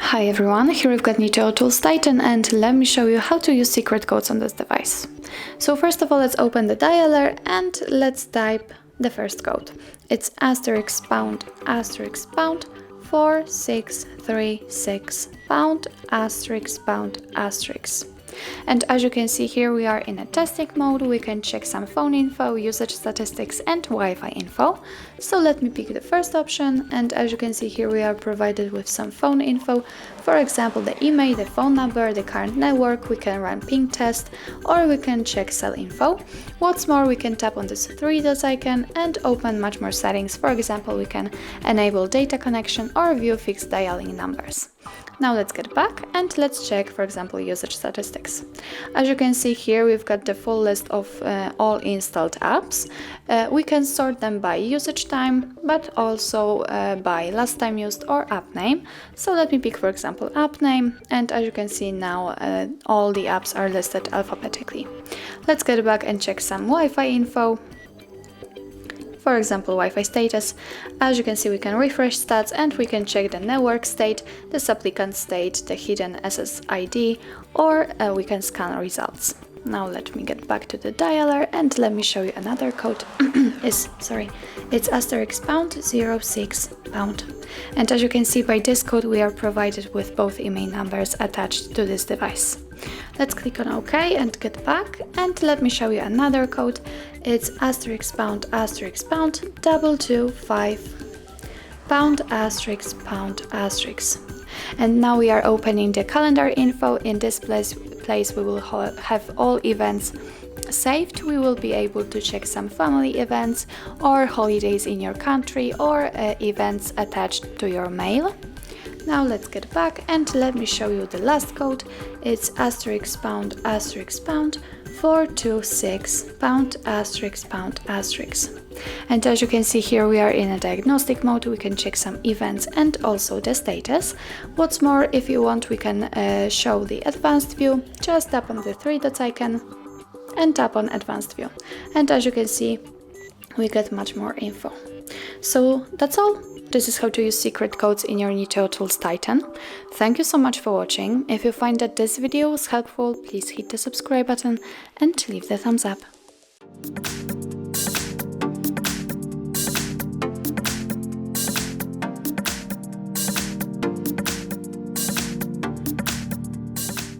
Hi everyone, here we've got Niteo Tools Titan, and let me show you how to use secret codes on this device. So first of all, let's open the dialer and let's type the first code. It's *pound *pound 4636 #***. And as you can see here, we are in a testing mode. We can check some phone info, usage statistics and Wi-Fi info. So let me pick the first option, and as you can see here, we are provided with some phone info. For example, the email, the phone number, the current network. We can run ping test, or we can check cell info. What's more, we can tap on this three dots icon and open much more settings. For example, we can enable data connection or view fixed dialing numbers. Now let's get back and let's check, for example, usage statistics. As you can see here, we've got the full list of all installed apps. We can sort them by usage time, but also by last time used or app name. So let me pick, for example, app name, and as you can see now, all the apps are listed alphabetically. Let's get back and check some Wi-Fi info. For example, Wi-Fi status. As you can see, we can refresh stats and we can check the network state, the supplicant state, the hidden SSID, or we can scan results. Now let me get back to the dialer and let me show you another code. It's *pound 06 pound. And as you can see, by this code we are provided with both email numbers attached to this device. Let's click on OK and get back, and let me show you another code. It's *pound 225 #***. And now we are opening the calendar info. In this place we will have all events saved. We will be able to check some family events or holidays in your country or events attached to your mail. Now let's get back and let me show you the last code. It's *pound 426 #***. And as you can see here, we are in a diagnostic mode. We can check some events and also the status. What's more, if you want, we can show the advanced view. Just tap on the three dots icon and tap on advanced view. And as you can see, we get much more info. So that's all. This is how to use secret codes in your Niteo Tools Titan. Thank you so much for watching. If you find that this video was helpful, please hit the subscribe button and leave the thumbs up.